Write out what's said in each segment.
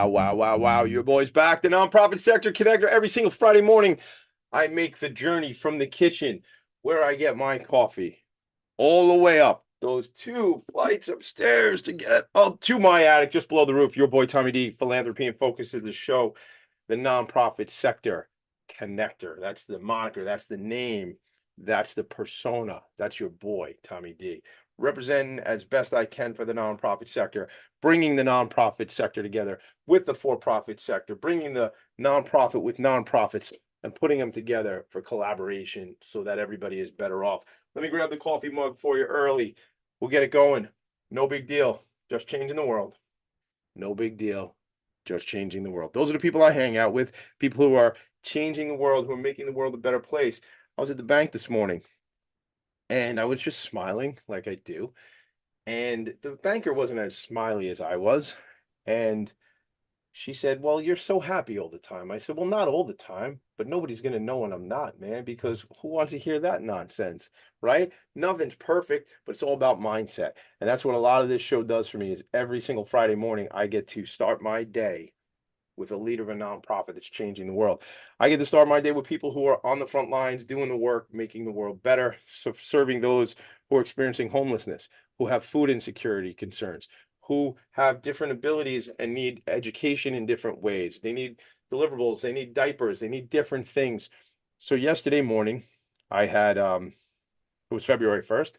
Wow. Your boy's back. The nonprofit sector connector every single Friday morning. I make the journey from the kitchen where I get my coffee all the way up those 2 flights upstairs to get up to my attic just below the roof. Your boy Tommy D, Philanthropy and Focus is the show, the nonprofit sector connector. That's the moniker. That's the name. That's the persona. That's your boy Tommy D, representing as best I can for the nonprofit sector, bringing the nonprofit sector together with the for-profit sector, bringing the nonprofit with nonprofits and putting them together for collaboration so that everybody is better off. Let me grab the coffee mug for you early. We'll get it going. No big deal. Just changing the world. No big deal. Just changing the world. Those are the people I hang out with, people who are changing the world, who are making the world a better place. I was at the bank this morning and I was just smiling like I do. And the banker wasn't as smiley as I was. And she said, "Well, you're so happy all the time." I said, "Well, not all the time, but nobody's going to know when I'm not, man, because who wants to hear that nonsense, right? Nothing's perfect, but it's all about mindset." And that's what a lot of this show does for me is every single Friday morning, I get to start my day with a leader of a nonprofit that's changing the world. I get to start my day with people who are on the front lines, doing the work, making the world better, serving those who are experiencing homelessness, who have food insecurity concerns, who have different abilities and need education in different ways. They need deliverables, they need diapers, they need different things. So yesterday morning, I had it was February 1st,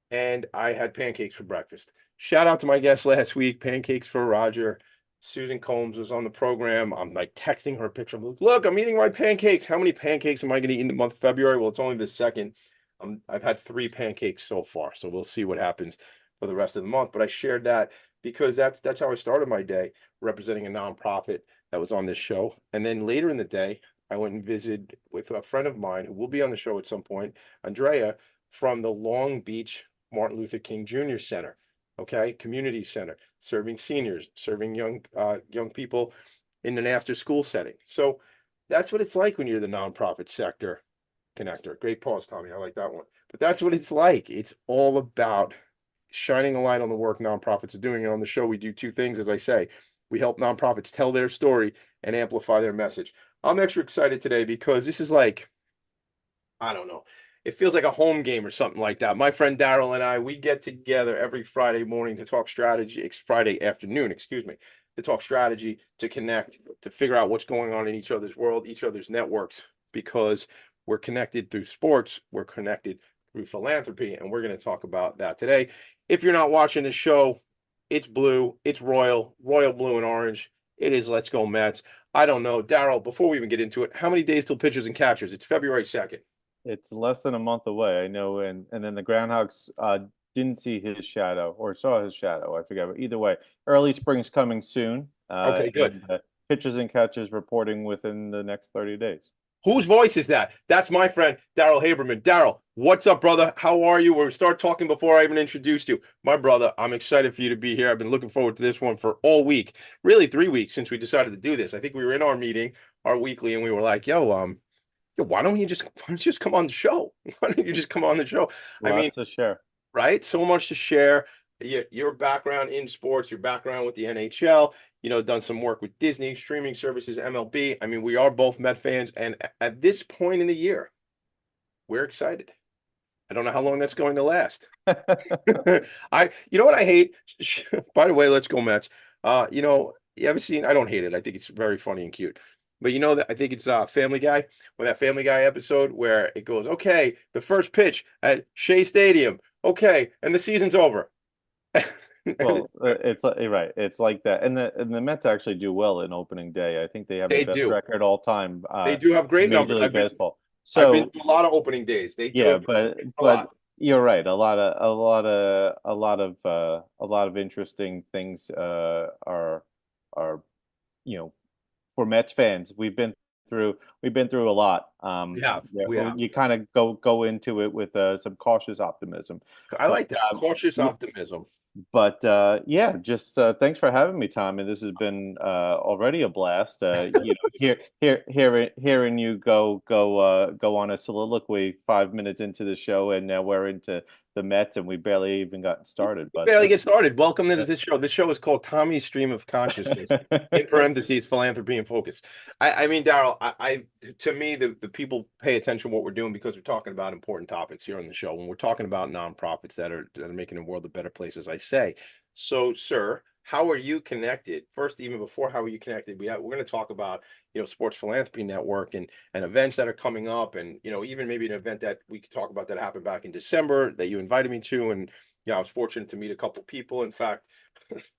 and I had pancakes for breakfast. Shout out to my guest last week, Pancakes for Roger. Susan Combs was on the program. I'm like texting her a picture. I'm like, "Look, I'm eating my pancakes. How many pancakes am I going to eat in the month of February?" Well, it's only the second. I've had 3 pancakes so far, so we'll see what happens for the rest of the month. But I shared that because that's how I started my day, representing a nonprofit that was on this show. And then later in the day, I went and visited with a friend of mine who will be on the show at some point, Andrea, from the Long Beach Martin Luther King Jr. Center. Okay, community center, serving seniors, serving young people in an after school setting. So that's what it's like when you're the nonprofit sector connector. Great pause, Tommy. I like that one. But that's what it's like. It's all about shining a light on the work nonprofits are doing. And on the show, we do 2 things, as I say. We help nonprofits tell their story and amplify their message. I'm extra excited today because this is like, I don't know. It feels like a home game or something like that. My friend Daryl and I, we get together every Friday morning to talk strategy, Friday afternoon, excuse me, to talk strategy, to connect, to figure out what's going on in each other's world, each other's networks, because we're connected through sports, we're connected through philanthropy, and we're going to talk about that today. If you're not watching the show, it's blue, it's royal blue and orange. It is Let's Go Mets. I don't know, Daryl, before we even get into it, how many days till pitchers and catchers? It's February 2nd. It's less than a month away, I know, and then the Groundhogs didn't see his shadow or saw his shadow. I forget, but either way, early spring's coming soon. Okay, good. And pitches and catches reporting within the next 30 days. Whose voice is that? That's my friend, Daryl Haberman. Daryl, what's up, brother? How are you? We'll start talking before I even introduced you. My brother, I'm excited for you to be here. I've been looking forward to this one for all week, really 3 weeks since we decided to do this. I think we were in our meeting, our weekly, and we were like, yo, why don't you just come on the show? Why don't you just come on the show? I mean, Lots to share. right? So much to share. Your background in sports, your background with the NHL, done some work with Disney, streaming services, MLB. I mean, we are both Met fans. And at this point in the year, we're excited. I don't know how long that's going to last. You know what I hate? By the way, let's go Mets. You ever seen, I don't hate it. I think it's very funny and cute. But you know that I think it's Family Guy, when that Family Guy episode where it goes, okay, the first pitch at Shea Stadium. Okay, and the season's over. Well, it's you're right. It's like that, and the Mets actually do well in opening day. I think they have the They best do. record all time They do have in great Major numbers. League Baseball. I've been So to a lot of opening days. They yeah, go but a lot. you're right. A lot of interesting things are for Mets fans. We've been through a lot. Yeah, We have. you kind of go into it with some cautious optimism, I but like that. Cautious yeah, optimism. But yeah, just thanks for having me, Tom. And this has been already a blast. Hearing you go on a soliloquy 5 minutes into the show, and now we're into the Mets, and we barely even gotten started. But Barely this, get started. Welcome to yeah. this show. This show is called Tommy's Stream of Consciousness, in parentheses, philanthropy and focus. I mean, Daryl, to me, the people pay attention to what we're doing because we're talking about important topics here on the show. When we're talking about nonprofits that are making the world a better place, as I say. So, sir, how are you connected? First, even before how are you connected, we're going to talk about Sports Philanthropy Network and events that are coming up, and even maybe an event that we could talk about that happened back in December that you invited me to, and I was fortunate to meet a couple people. In fact,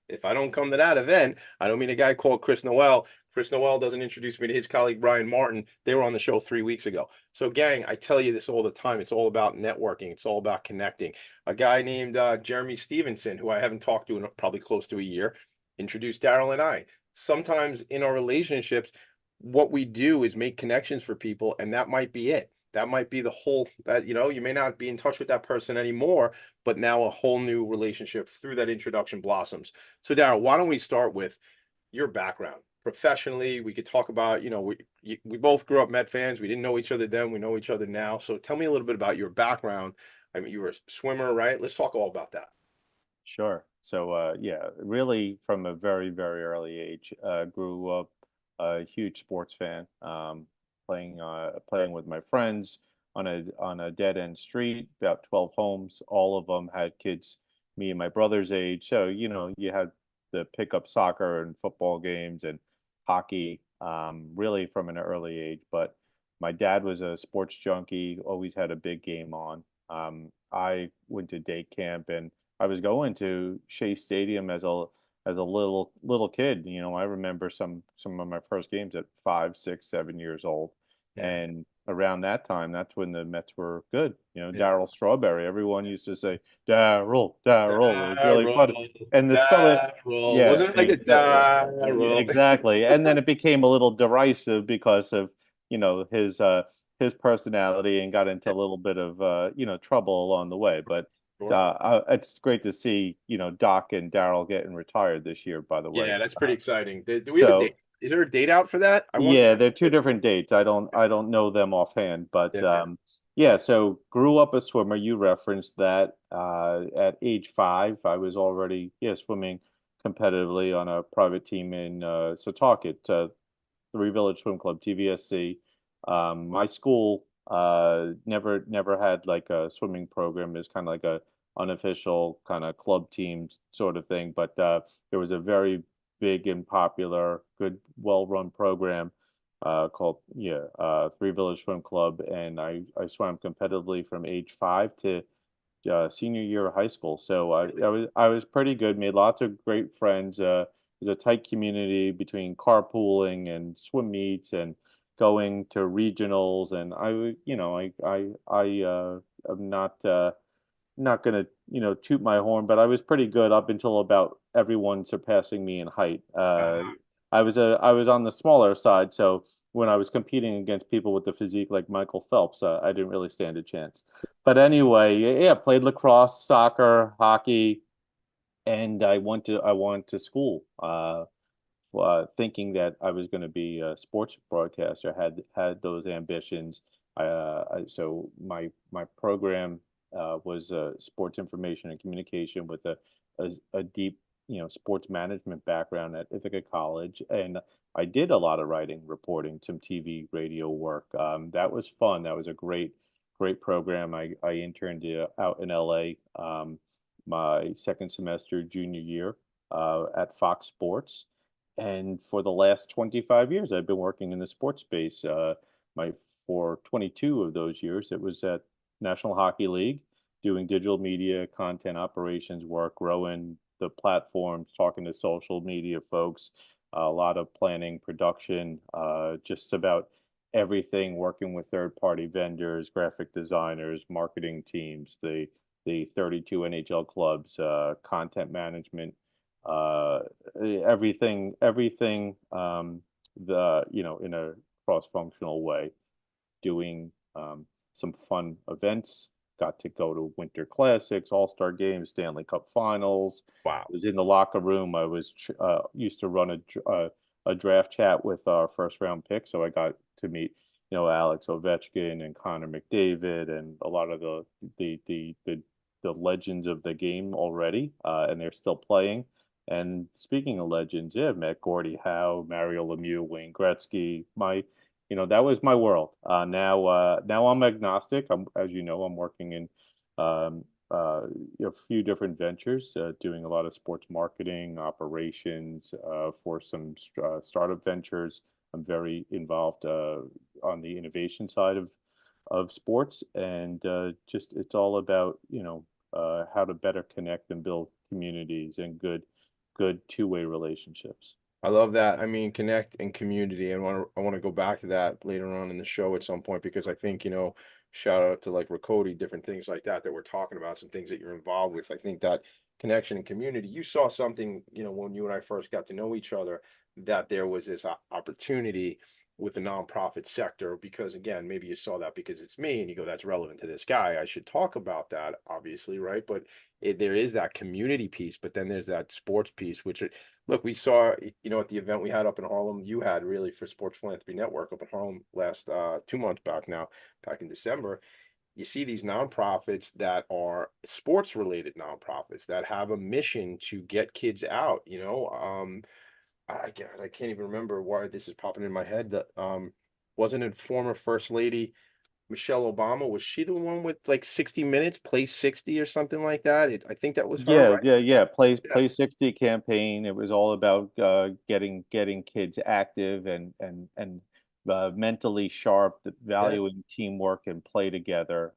if I don't come to that event, I don't meet a guy called Chris Noel. Chris Noel doesn't introduce me to his colleague Brian Martin. They were on the show 3 weeks ago. So, gang, I tell you this all the time. It's all about networking. It's all about connecting. A guy named Jeremy Stevenson, who I haven't talked to in probably close to a year, introduced Daryl and I. Sometimes in our relationships, what we do is make connections for people, and that might be it. That might be the whole that you may not be in touch with that person anymore, but now a whole new relationship through that introduction blossoms. So, Daryl, why don't we start with your background professionally? We could talk about, we both grew up Met fans. We didn't know each other then. We know each other now. So, tell me a little bit about your background. I mean, you were a swimmer, right? Let's talk all about that. Sure. So, yeah, really from a very, very early age, grew up a huge sports fan, playing with my friends on a dead end street, about 12 homes. All of them had kids, me and my brother's age. So, you had the pickup soccer and football games and hockey, really from an early age. But my dad was a sports junkie, always had a big game on. I went to day camp, and I was going to Shea Stadium as a little kid. I remember some of my first games at 5, 6, 7 years old, Yeah. and around that time, that's when the Mets were good. Yeah. Darryl Strawberry. Everyone used to say Darryl, Darryl. It was really funny, Daryl, and the spelling. Daryl. Yeah, Wasn't it like the Daryl? exactly. And then it became a little derisive because of his personality, and got into a little bit of trouble along the way. But Sure. it's great to see Doc and Darryl getting retired this year, by the way. Yeah, that's pretty exciting. Do we have a date? So Is there a date out for that? I want. yeah, they're two different dates. I don't know them offhand, but Yeah. yeah. So grew up a swimmer. You referenced that. At age 5, I was already swimming competitively on a private team in Setauket, Three Village Swim Club, TVSC. My school never had like a swimming program. It's kind of like a unofficial kind of club team sort of thing, but there was a very big and popular, good, well-run program called Three Village Swim Club, and I swam competitively from age 5 to senior year of high school. So I was pretty good. Made lots of great friends. There's a tight community between carpooling and swim meets and going to regionals. And I'm not gonna toot my horn, but I was pretty good up until about everyone surpassing me in height. Uh, I was on the smaller side, so when I was competing against people with the physique like Michael Phelps, I didn't really stand a chance. But anyway, yeah, played lacrosse, soccer, hockey, and I went to school, thinking that I was going to be a sports broadcaster. Had those ambitions. So my program was sports information and communication with a deep sports management background at Ithaca College, and I did a lot of writing, reporting, some TV, radio work. That was fun. That was a great program. I interned out in LA, my second semester junior year at Fox Sports. And for the last 25 years, I've been working in the sports space. For 22 of those years, it was at National Hockey League, doing digital media, content operations work, growing the platforms, talking to social media folks, a lot of planning, production, just about everything, working with third-party vendors, graphic designers, marketing teams, the 32 NHL clubs, content management, uh, everything, in a cross-functional way, doing some fun events, got to go to Winter Classics, All-Star Games, Stanley Cup Finals. Wow. Was in the locker room. I was used to run a draft chat with our first round pick, so I got to meet Alex Ovechkin and Connor McDavid and a lot of the legends of the game already, and they're still playing. And speaking of legends, yeah, met Gordie Howe, Mario Lemieux, Wayne Gretzky. That was my world. Now I'm agnostic. As you know, I'm working in a few different ventures, doing a lot of sports marketing, operations, for some startup ventures. I'm very involved on the innovation side of sports, and just it's all about how to better connect and build communities and good two-way relationships. I love that. I mean, connect and community. And I want to go back to that later on in the show at some point, because I think, shout out to like Rakoti, different things like that we're talking about, some things that you're involved with. I think that connection and community, you saw something, when you and I first got to know each other, that there was this opportunity with the nonprofit sector, because again, maybe you saw that because it's me and you go, that's relevant to this guy, I should talk about that, obviously, right? But there is that community piece, but then there's that sports piece, which look, we saw, at the event we had up in Harlem, you had really for Sports Philanthropy Network up in Harlem last 2 months back now, back in December. You see these nonprofits that are sports related nonprofits that have a mission to get kids out, I can't even remember why this is popping in my head. That wasn't it former First Lady Michelle Obama? Was she the one with like 60 Minutes, Play 60 or something like that? I think that was her, right? Yeah. Play Yeah. Play 60 campaign. It was all about getting kids active and mentally sharp, valuing teamwork and play together.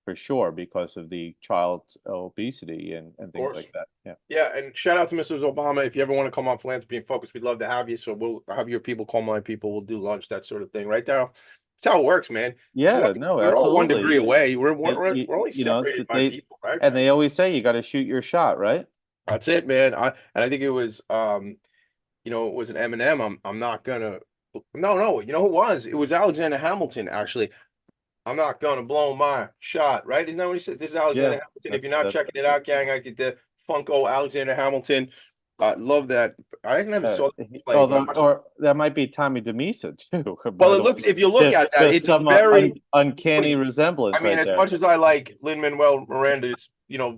For sure, because of the child obesity and things like that. Yeah. Yeah, and shout out to Mrs. Obama. If you ever want to come on Philanthropy and Focus, we'd love to have you. So we'll have your people call my people. We'll do lunch, that sort of thing, right, Daryl? That's how it works, man. Yeah, no, We're all 1 degree absolutely. away. We're And only separated by people, right? and they always say you got to shoot your shot, right? That's it, man. I think it was it was an Eminem. I'm not gonna. No, you know who it was? It was Alexander Hamilton, actually. I'm not gonna blow my shot, right? Isn't that what he said? This is Alexander Yeah, Hamilton. If you're not checking it out, gang, I get the Funko Alexander Hamilton. I love that. I never saw that play, but or that might be Tommy DeMisa too. well, it looks, if you look at that, it's some very uncanny resemblance. I mean, right as there. much as I like Lin-Manuel Miranda's,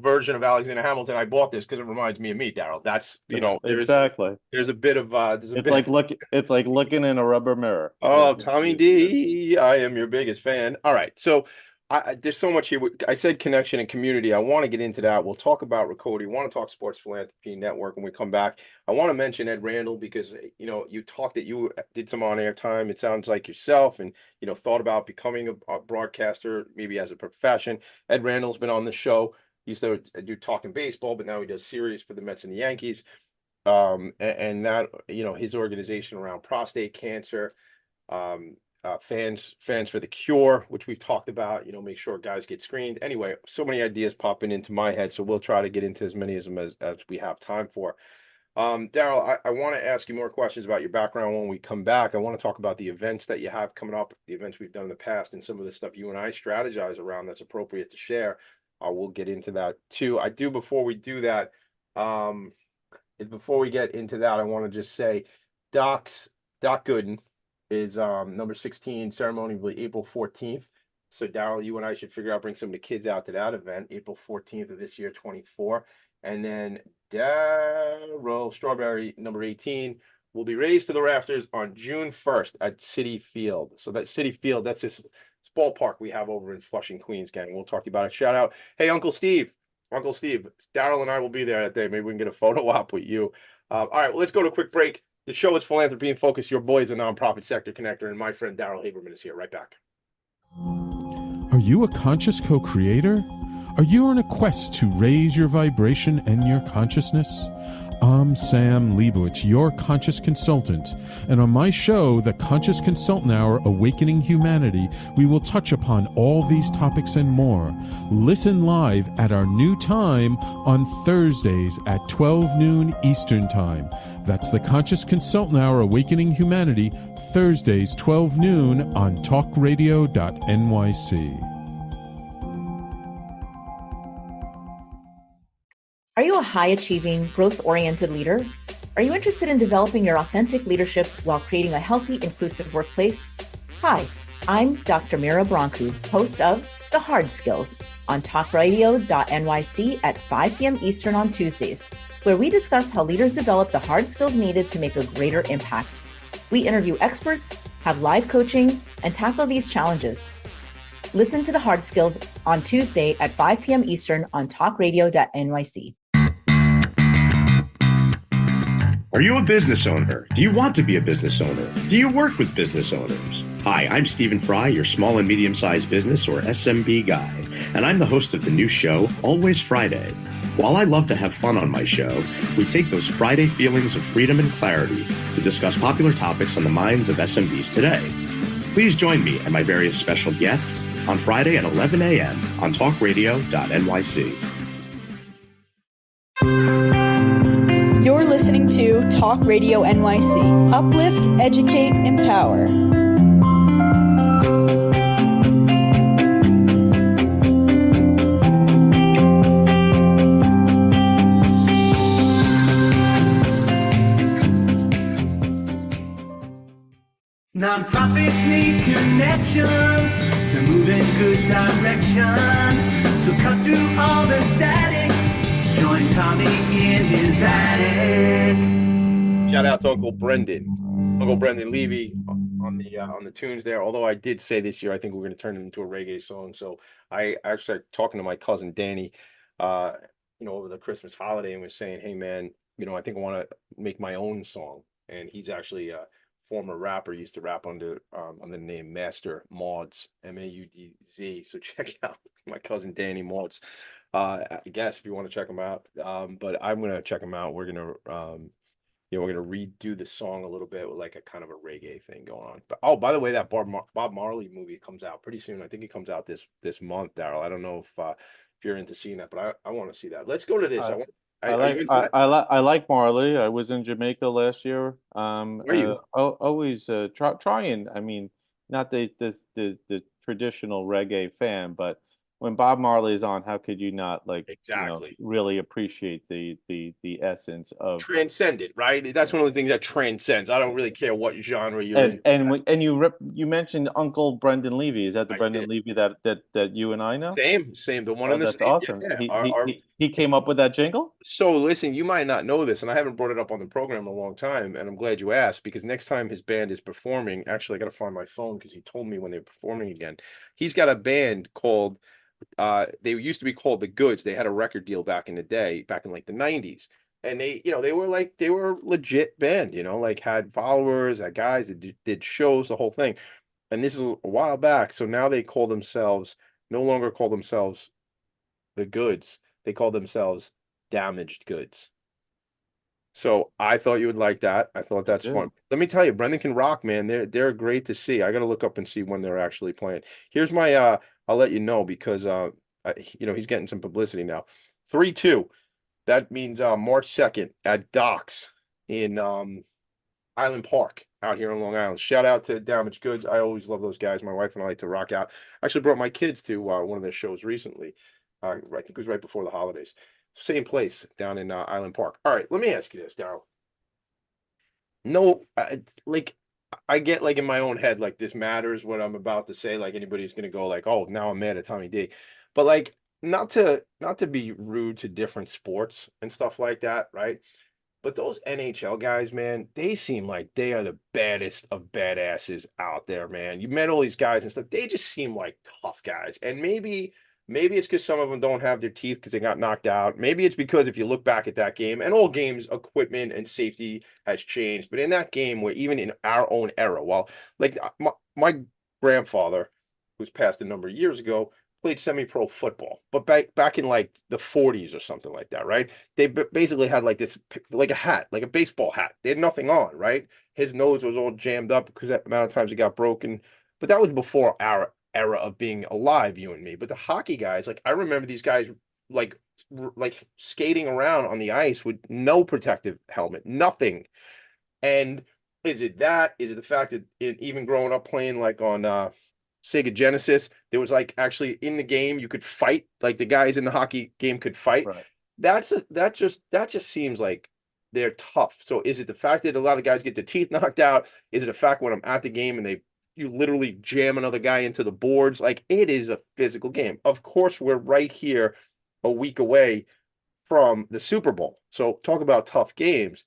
version of Alexander Hamilton, I bought this because it reminds me of me, Daryl. That's exactly. There's a bit of it's like looking in a rubber mirror. Oh, Tommy D, I am your biggest fan. All right, so there's so much here. I said connection and community. I want to get into that. We'll talk about Rakoti. I want to talk Sports Philanthropy Network when we come back. I want to mention Ed Randall because you talked that you did some on-air time. It sounds like yourself, and thought about becoming a broadcaster, maybe as a profession. Ed Randall's been on the show. He used to do Talking Baseball, but now he does series for the Mets and the Yankees. And that his organization around prostate cancer, fans for the cure, which we've talked about, make sure guys get screened. Anyway, so many ideas popping into my head, so we'll try to get into as many of them as we have time for. Daryl, I want to ask you more questions about your background when we come back. I want to talk about the events that you have coming up, the events we've done in the past, and some of the stuff you and I strategize around that's appropriate to share. We'll get into that too. Before we do that, before we get into that, I want to just say Doc Gooden is number 16, ceremony will be April 14th. So Daryl, you and I should figure out, bring some of the kids out to that event, April 14th of this year, 24. And then Daryl Strawberry, number 18, will be raised to the rafters on June 1st at Citi Field. So that Citi Field, that's this ballpark we have over in Flushing, Queens, gang. We'll talk to you about it. Shout out. Hey, Uncle Steve, Daryl and I will be there that day. Maybe we can get a photo op with you. All right, well, let's go to a quick break. The show is Philanthropy and Focus. Your boy is a nonprofit sector connector, and my friend Daryl Haberman is here. Right back. Are you a conscious co-creator? Are you on a quest to raise your vibration and your consciousness? I'm Sam Leibowitz, your conscious consultant, and on my show, The Conscious Consultant Hour, Awakening Humanity, we will touch upon all these topics and more. Listen live at our new time on Thursdays at 12 noon Eastern Time. That's The Conscious Consultant Hour, Awakening Humanity, Thursdays 12 noon on talkradio.nyc. Are you a high-achieving, growth-oriented leader? Are you interested in developing your authentic leadership while creating a healthy, inclusive workplace? Hi, I'm Dr. Mira Brancu, host of The Hard Skills on talkradio.nyc at 5 p.m. Eastern on Tuesdays, where we discuss how leaders develop the hard skills needed to make a greater impact. We interview experts, have live coaching, and tackle these challenges. Listen to The Hard Skills on Tuesday at 5 p.m. Eastern on talkradio.nyc. Are you a business owner? Do you want to be a business owner? Do you work with business owners? Hi, I'm Stephen Fry, your small and medium-sized business or SMB guy, and I'm the host of the new show, Always Friday. While I love to have fun on my show, we take those Friday feelings of freedom and clarity to discuss popular topics on the minds of SMBs today. Please join me and my various special guests on Friday at 11 a.m. on talkradio.nyc. You're listening to Talk Radio NYC. Uplift, educate, empower. Nonprofits need connections to move in good directions. So cut through all the static. Join Tommy in his attic. Shout out to Uncle Brendan Levy on the tunes there. Although I did say this year, I think we're going to turn it into a reggae song. So I actually started talking to my cousin Danny, over the Christmas holiday, and was saying, "Hey man, I think I want to make my own song." And he's actually a former rapper, used to rap under the name Master Mods, Maudz. So check out my cousin Danny Mods. I guess if you want to check him out, but I'm gonna check him out. We're gonna we're gonna redo the song a little bit with like a kind of a reggae thing going on. But oh, by the way, that Bob Marley movie comes out pretty soon. I think it comes out this month, Daryl. I don't know if you're into seeing that, but I want to see that. Let's go to this. I like Marley. I was in Jamaica last year. Where you? Always trying. I mean, not the traditional reggae fan, but when Bob Marley is on, how could you not Exactly. really appreciate the essence of transcendent, right? That's one of the things that transcends. I don't really care what genre you're in. And you mentioned Uncle Brendan Levy. Is that the Brendan Levy that you and I know? Same, the one in the that's same. awesome. Yeah. He came up with that jingle? So listen, you might not know this, and I haven't brought it up on the program in a long time, and I'm glad you asked, because next time his band is performing, actually I got to find my phone because he told me when they're performing again. He's got a band called they used to be called The Goods. They had a record deal back in the day, back in like the 90s. And they were a legit band, like had followers, had guys that did shows, the whole thing. And this is a while back. So now they no longer call themselves The Goods. They call themselves Damaged Goods. So I thought you would like that. I thought that's fun. Let me tell you, Brendan can rock, man. They're great to see. I got to look up and see when they're actually playing. Here's my I'll let you know, because he's getting some publicity now. 3-2. That means March 2nd at Docks in Island Park out here on Long Island. Shout out to Damaged Goods. I always love those guys. My wife and I like to rock out. I actually brought my kids to one of their shows recently. I think it was right before the holidays. Same place down in Island Park. All right, let me ask you this, Daryl. No, I get like in my own head, like this matters what I'm about to say. Like anybody's gonna go like, oh, now I'm mad at Tommy D. But like, not to be rude to different sports and stuff like that, right? But those NHL guys, man, they seem like they are the baddest of badasses out there, man. You met all these guys and stuff. They just seem like tough guys. And maybe it's because some of them don't have their teeth because they got knocked out. Maybe it's because if you look back at that game, and all games, equipment and safety has changed. But in that game, where even in our own era, like my grandfather, who's passed a number of years ago, played semi-pro football, but back in like the 40s or something like that, right? They basically had like this, like a hat, like a baseball hat. They had nothing on, right? His nose was all jammed up because that amount of times it got broken. But that was before our era of being alive, you and me. But the hockey guys, like I remember these guys like skating around on the ice with no protective helmet, nothing. And is it the fact that even growing up playing like on Sega Genesis, there was like actually in the game you could fight, like the guys in the hockey game could fight. Right. that just seems like they're tough. So is it the fact that a lot of guys get their teeth knocked out? Is it a fact when I'm at the game and you literally jam another guy into the boards? Like, it is a physical game. Of course, we're right here a week away from the Super Bowl. So talk about tough games.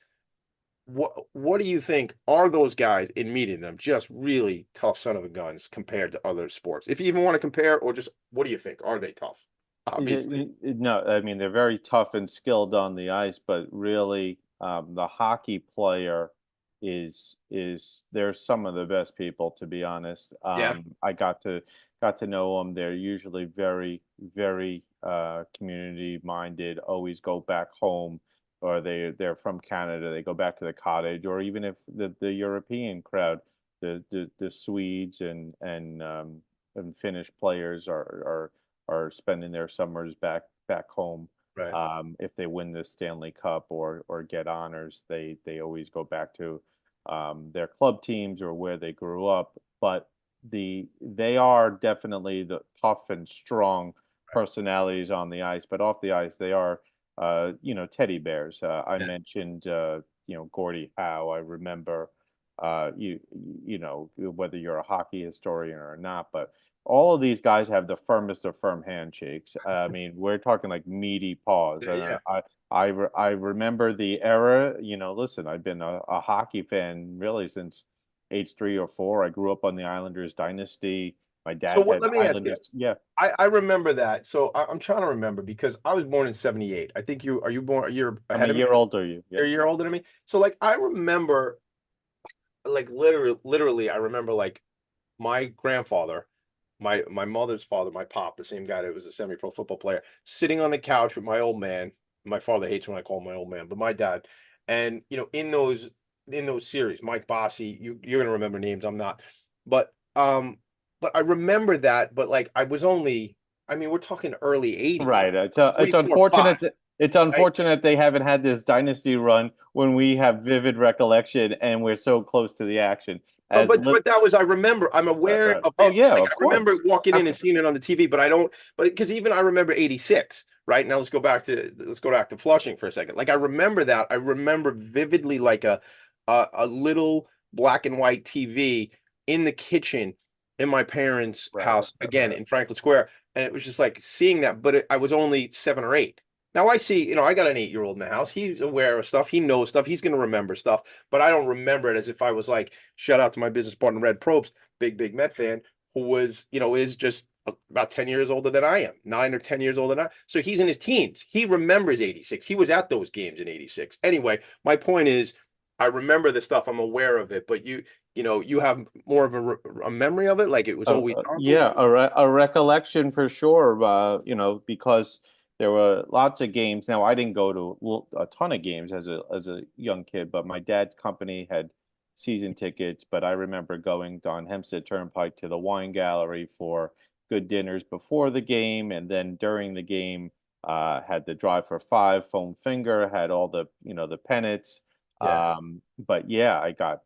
What do you think are those guys in meeting them just really tough son of a guns compared to other sports? If you even want to compare, or just what do you think? Are they tough? Obviously. No, I mean they're very tough and skilled on the ice, but really, the hockey player is they're some of the best people, to be honest. Yeah. I got to know them. They're usually very community minded. Always go back home, or they're from Canada. They go back to the cottage, or even if the European crowd, the Swedes and Finnish players are spending their summers back home. Right. If they win the Stanley Cup or get honors, they always go back to their club teams or where they grew up. But they are definitely the tough and strong personalities on the ice, but off the ice they are teddy bears. I Yeah. mentioned Gordie Howe. I remember you know, whether you're a hockey historian or not, but all of these guys have the firmest of firm handshakes. I mean, we're talking like meaty paws. And Yeah. I remember the era. You know, listen, I've been a hockey fan really since age 3 or 4. I grew up on the Islanders dynasty. My So dad had let me ask you. Islanders. Yeah, I remember that. So I'm trying to remember because I was born in 78. I think you born, you're I'm ahead a of me. year older than you. You're a Yeah. year older than me. So like I remember, like literally I remember like my grandfather, my mother's father, my pop, the same guy that was a semi-pro football player, sitting on the couch with my old man. My father hates when I call him my old man, but my dad. And in those series, Mike Bossy, you're gonna remember names, I'm not. But but I remember that, but like I was only, I mean, we're talking early 80s, Right. three, It's four, five, unfortunate it's right? unfortunate they haven't had this dynasty run when we have vivid recollection and we're so close to the action. But As lit that was, I remember, I'm Right, aware right. of Oh it. yeah, Like of I remember course. walking in and seeing it on the TV, but I don't. But because even I remember '86, right? Now let's go back to Flushing for a second. Like I remember that. I remember vividly, like a little black and white TV in the kitchen in my parents' Right. house again in Franklin Square, and it was just like seeing that. But I was only 7 or 8. Now I see, I got an 8-year-old in the house. He's aware of stuff. He knows stuff. He's going to remember stuff, but I don't remember it as if I was like, shout out to my business partner, Red Probst, big Met fan, who was, is just about 10 years older than I am, 9 or 10 years older than I. So he's in his teens. He remembers 86. He was at those games in 86. Anyway, my point is, I remember the stuff. I'm aware of it, but you have more of a memory of it. Like it was always on for Yeah, you. a recollection for sure. Because there were lots of games. Now, I didn't go to a ton of games as a young kid, but my dad's company had season tickets. But I remember going on Hempstead Turnpike to the wine gallery for good dinners before the game, and then during the game, had the drive for five, foam finger, had all the pennants. Yeah. But yeah, I got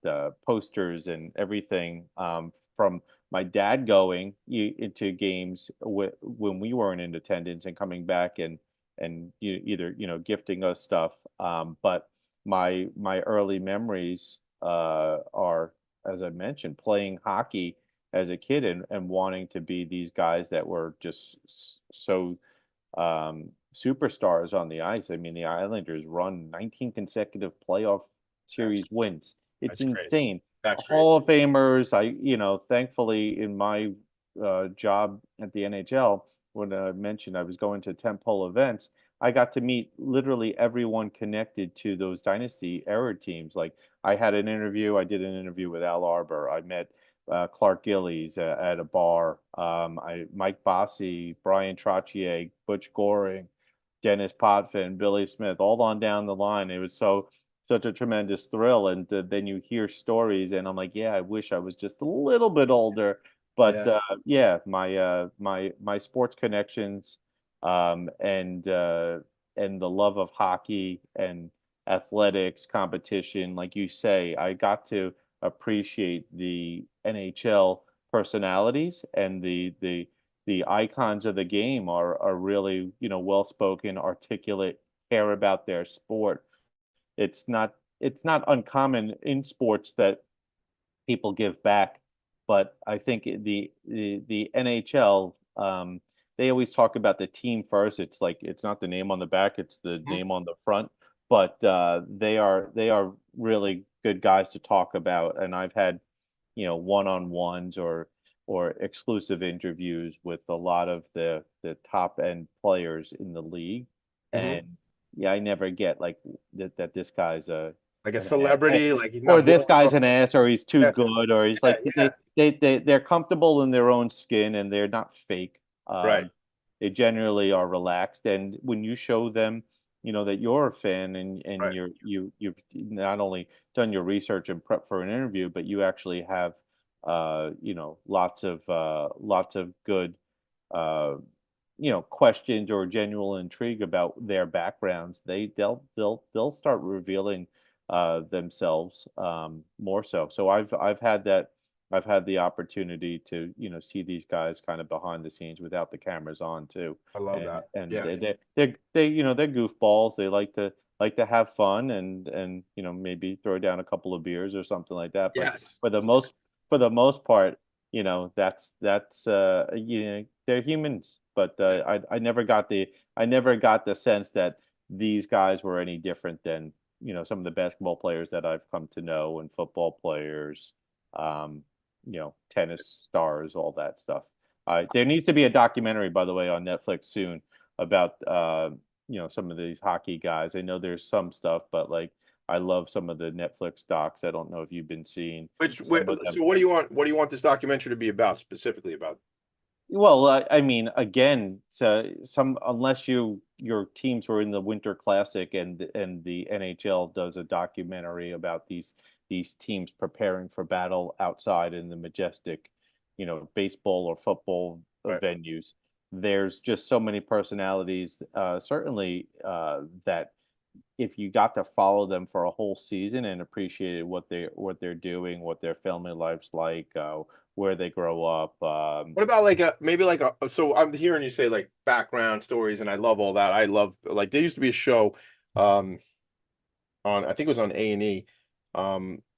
posters and everything from my dad going into games when we weren't in attendance and coming back and either gifting us stuff. But my early memories are, as I mentioned, playing hockey as a kid and wanting to be these guys that were just so superstars on the ice. I mean, the Islanders run 19 consecutive playoff That's series wins. It's that's crazy. insane. That's crazy. Hall of Famers. Thankfully, in my job at the NHL, when I mentioned I was going to tentpole events, I got to meet literally everyone connected to those dynasty era teams. Like I did an interview with Al Arbor. I met Clark Gillies at a bar. Mike Bossy, Brian Trottier, Butch Goring, Dennis Potvin, Billy Smith, all on down the line. It was such a tremendous thrill, and then you hear stories, and I'm like, yeah, I wish I was just a little bit older. But Yeah. yeah, my sports connections, and the love of hockey and athletics competition, like you say, I got to appreciate the NHL personalities and the icons of the game are really well spoken, articulate care about their sport. It's not uncommon in sports that people give back, but I think the NHL, they always talk about the team first. It's like it's not the name on the back, it's the name on the front. But they are really good guys to talk about, and I've had one-on-ones or exclusive interviews with a lot of the top end players in the league, and yeah, I never get like that this guy's like a an celebrity, like he's or not this born guy's from. an ass, or he's too Yeah, good, or he's yeah, like yeah. they're comfortable in their own skin and they're not fake. Right. They generally are relaxed, and when you show them, that you're a fan and Right. you've not only done your research and prep for an interview, but you actually have lots of good uh questions or genuine intrigue about their backgrounds, they'll start revealing themselves more so. So I've had the opportunity to see these guys kind of behind the scenes without the cameras on too. I love and that. and Yeah. they're goofballs. They like to have fun and maybe throw down a couple of beers or something like that. But Yes. for the most part, that's they're humans. But I never got the sense that these guys were any different than some of the basketball players that I've come to know, and football players, um, tennis stars, all that stuff. There needs to be a documentary, by the way, on Netflix soon about some of these hockey guys. I know there's some stuff, but like I love some of the Netflix docs. I don't know if you've been seeing some of them. So what do you want? What do you want this documentary to be about, specifically about? Well, I mean, again, unless your teams were in the Winter Classic and the NHL does a documentary about these teams preparing for battle outside in the majestic, baseball or football Right. venues. There's just so many personalities, certainly that if you got to follow them for a whole season and appreciated what they're doing, what their family life's like, where they grow up. What about like maybe like a, so I'm hearing you say like background stories, and I love all that. I love, like, there used to be a show on, I think it was on A&E,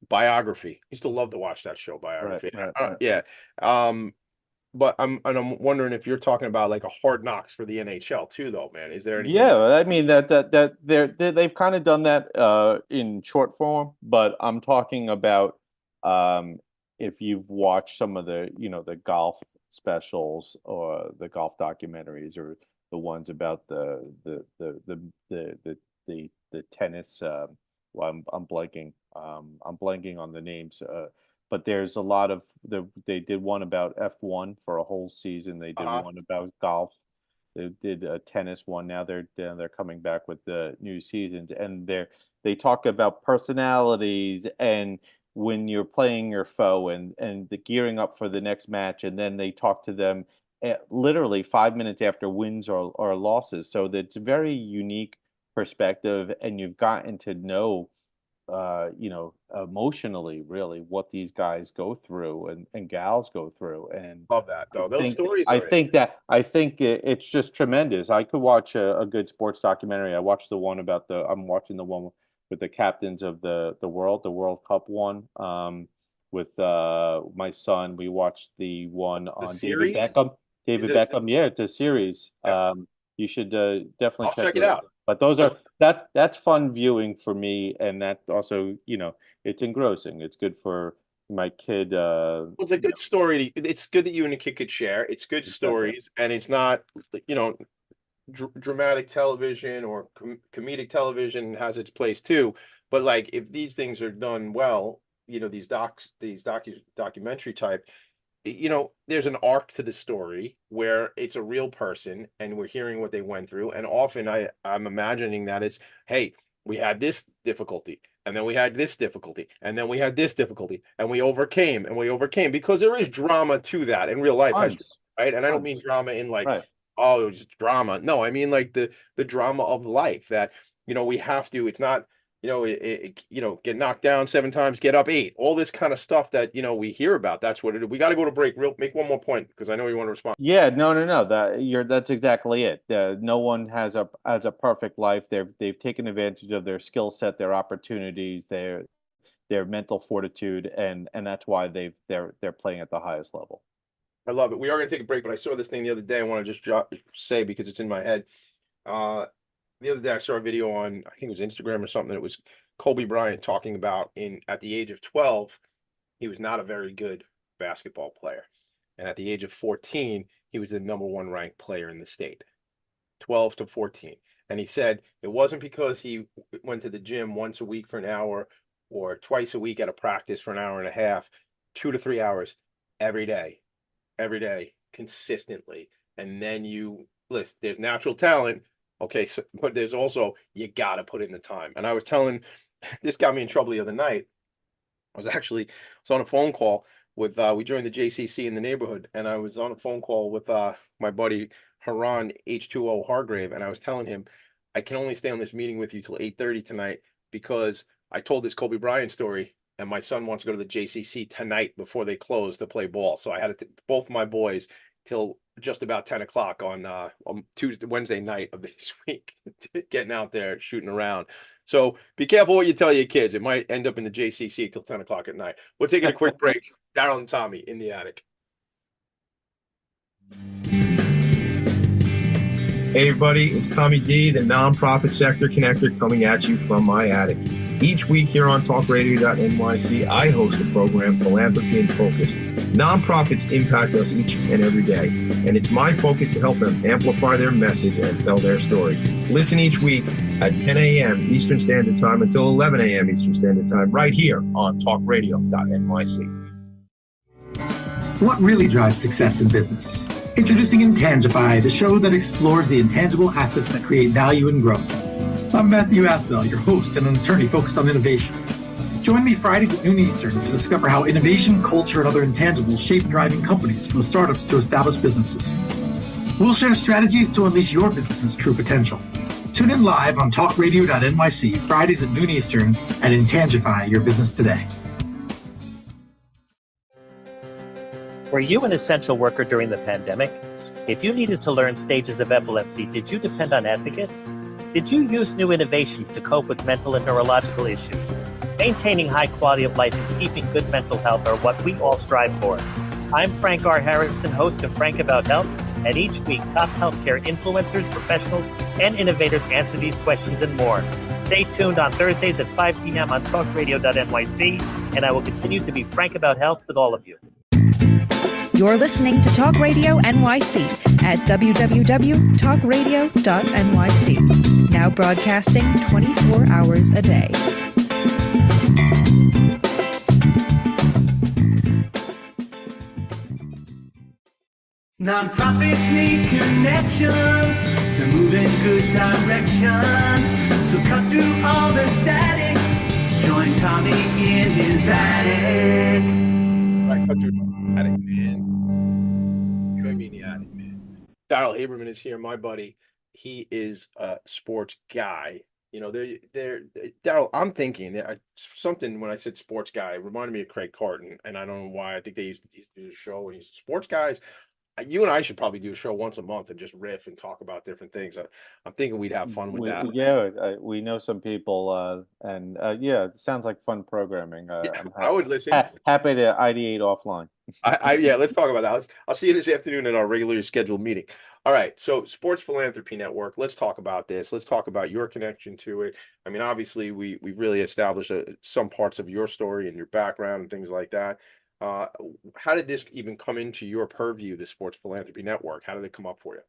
Biography. Used to love to watch that show, Right, Biography. right. Yeah. But I'm wondering if you're talking about like a Hard Knocks for the NHL too, though, man. Is there anything? Yeah, I mean they've kind of done that in short form, but I'm talking about if you've watched some of the golf specials or the golf documentaries or the ones about the tennis. Well, I'm blanking on the names. But there's a lot of they did one about F1 for a whole season. They did one about golf. They did a tennis one. Now they're coming back with the new seasons, and they talk about personalities and when you're playing your foe and the gearing up for the next match, and then they talk to them literally 5 minutes after wins or losses. So that's a very unique perspective, and you've gotten to know emotionally really what these guys go through and gals go through. And Love that though. Those stories are I think it's just tremendous. I could watch a good sports documentary. I'm watching the one with the captains of the World Cup one. With my son, we watched the one on David series? Beckham. Is it a series? Yeah, it's a series. Yeah. You should definitely I'll check it it out. But that's fun viewing for me, and that also, it's engrossing. It's good for my kid. Well, it's a good story. It's good that you and the kid could share. It's good Exactly. stories, and it's not, you know, dramatic television or comedic television has its place too. But like, if these things are done well, these documentary type, there's an arc to the story where it's a real person and we're hearing what they went through. And often I'm imagining that it's, hey, we had this difficulty, and then we had this difficulty, and then we had this difficulty, and we overcame, because there is drama to that, in real life has, Tons. right? And I don't Tons. mean drama in like, Right. oh, it was just drama. No, I mean like the drama of life that, we have to, it's not, get knocked down 7 times, get up 8. All this kind of stuff that we hear about. That's what it is. We got to go to break. Make one more point because I know you want to respond. Yeah, no. That's exactly it. No one has a perfect life. They've taken advantage of their skill set, their opportunities, their mental fortitude, and that's why they're playing at the highest level. I love it. We are going to take a break, but I saw this thing the other day. I want to just say because it's in my head. The other day I saw a video on, I think it was Instagram or something. It was Kobe Bryant talking about at the age of 12, he was not a very good basketball player. And at the age of 14, he was the #1 ranked player in the state, 12 to 14. And he said it wasn't because he went to the gym once a week for an hour or twice a week at a practice for an hour and a half, 2 to 3 hours every day, consistently. And then there's natural talent. Okay, so, but there's also, you got to put in the time. And I was telling, this got me in trouble the other night. I was on a phone call with, we joined the JCC in the neighborhood, and I was on a phone call with my buddy Haran H2O Hargrave, and I was telling him, I can only stay on this meeting with you till 8:30 tonight because I told this Kobe Bryant story, and my son wants to go to the JCC tonight before they close to play ball. So I had to both my boys till just about 10 o'clock on Wednesday night of this week, getting out there, shooting around. So be careful what you tell your kids. It might end up in the JCC till 10 o'clock at night. We're taking a quick break. Daryl and Tommy in the attic. Hey everybody, it's Tommy D, the nonprofit sector connector, coming at you from my attic. Each week here on talkradio.nyc, I host a program, Philanthropy and Focus. Nonprofits impact us each and every day, and it's my focus to help them amplify their message and tell their story. Listen each week at 10 a.m. Eastern Standard Time until 11 a.m. Eastern Standard Time, right here on talkradio.nyc. What really drives success in business? Introducing Intangify, the show that explores the intangible assets that create value and growth. I'm Matthew Asbell, your host and an attorney focused on innovation. Join me Fridays at noon Eastern to discover how innovation, culture, and other intangibles shape thriving companies from startups to established businesses. We'll share strategies to unleash your business's true potential. Tune in live on talkradio.nyc Fridays at noon Eastern and Intangify your business today. Were you an essential worker during the pandemic? If you needed to learn stages of epilepsy, did you depend on advocates? Did you use new innovations to cope with mental and neurological issues? Maintaining high quality of life and keeping good mental health are what we all strive for. I'm Frank R. Harrison, host of Frank About Health, and each week top healthcare influencers, professionals, and innovators answer these questions and more. Stay tuned on Thursdays at 5 p.m. on talkradio.nyc, and I will continue to be frank about health with all of you. You're listening to Talk Radio NYC at www.talkradio.nyc. Now broadcasting 24 hours a day. Nonprofits need connections to move in good directions. So cut through all the static. Join Tommy in his attic. All right, cut through the attic, man. Join me in the attic, man. Daryl Haberman is here, my buddy. He is a sports guy. Daryl, I'm thinking something when I said sports guy, it reminded me of Craig Carton, and I don't know why. I think they used to do a show when he's sports guys. You and I should probably do a show once a month and just riff and talk about different things. I'm thinking we'd have fun with that. Yeah, we know some people, and yeah, it sounds like fun programming. I would listen. Happy to ideate offline. Yeah, let's talk about that. I'll see you this afternoon in our regularly scheduled meeting. All right, so Sports Philanthropy Network. Let's talk about this. Let's talk about your connection to it. I mean, obviously, we've really established some parts of your story and your background and things like that. How did this even come into your purview, the Sports Philanthropy Network? How did it come up for you?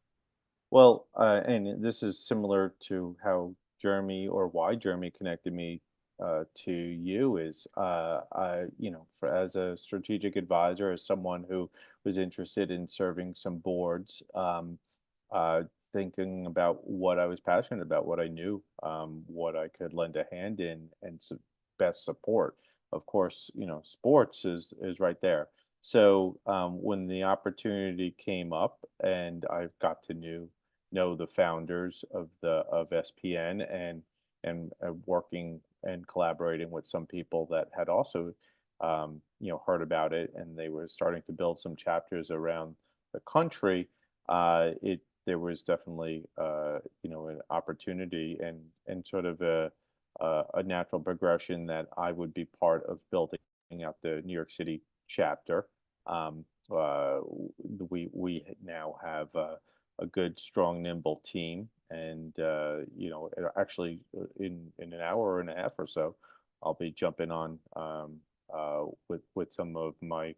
Well, and this is similar to how why Jeremy connected me to you is, as a strategic advisor, as someone who was interested in serving some boards, thinking about what I was passionate about, what I knew, what I could lend a hand in and best support. Of course, sports is right there. So when the opportunity came up and I got to know the founders of SPN and working and collaborating with some people that had also, heard about it, and they were starting to build some chapters around the country. There was definitely, an opportunity and sort of a natural progression that I would be part of building out the New York City chapter. We now have a good, strong, nimble team, and actually in an hour and a half or so, I'll be jumping on with some of my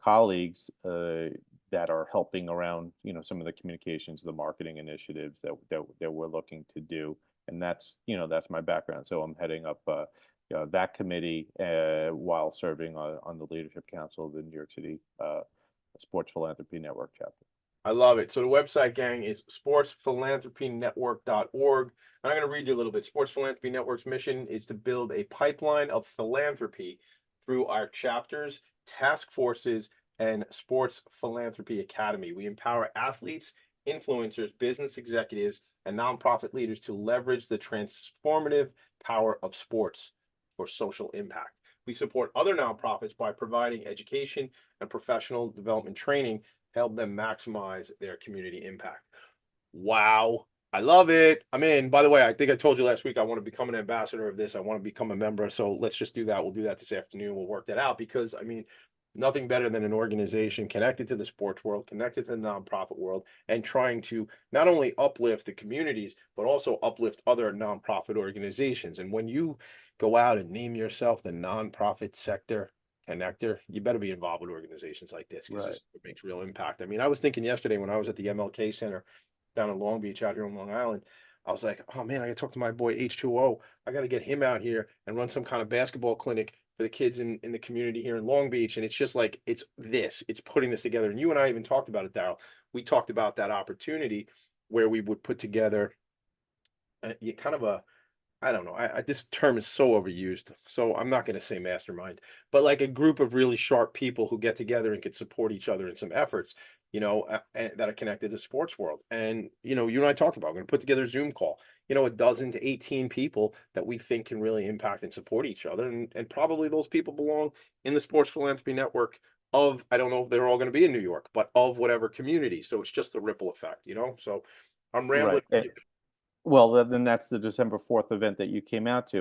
colleagues that are helping around, some of the communications, the marketing initiatives that we're looking to do, and that's my background. So I'm heading up that committee while serving on the leadership council of the New York City Sports Philanthropy Network chapter. I love it. So the website, gang, is sportsphilanthropynetwork.org. And I'm going to read you a little bit. Sports Philanthropy Network's mission is to build a pipeline of philanthropy through our chapters, task forces, and Sports Philanthropy Academy. We empower athletes, influencers, business executives, and nonprofit leaders to leverage the transformative power of sports for social impact. We support other nonprofits by providing education and professional development training to help them maximize their community impact. Wow. I love it. I'm in. By the way, I think I told you last week I want to become an ambassador of this. I want to become a member. So let's just do that. We'll do that this afternoon. We'll work that out because, nothing better than an organization connected to the sports world, connected to the nonprofit world, and trying to not only uplift the communities, but also uplift other nonprofit organizations. And when you go out and name yourself the nonprofit sector connector, you better be involved with organizations like this because Right. it makes real impact. I was thinking yesterday when I was at the MLK Center down in Long Beach out here on Long Island, I was like, oh man, I gotta talk to my boy H2O. I gotta get him out here and run some kind of basketball clinic for the kids in the community here in Long Beach. And it's just like, it's putting this together. And you and I even talked about it, Daryl. We talked about that opportunity where we would put together kind of a, I don't know. This term is so overused, so I'm not going to say mastermind, but like a group of really sharp people who get together and could support each other in some efforts, that are connected to the sports world. And you and I talked about, we're going to put together a Zoom call. A dozen to 18 people that we think can really impact and support each other, and probably those people belong in the Sports Philanthropy Network of, I don't know if they're all going to be in New York, but of whatever community. So it's just a ripple effect, So I'm rambling. Right. Well, then that's the December 4th event that you came out to.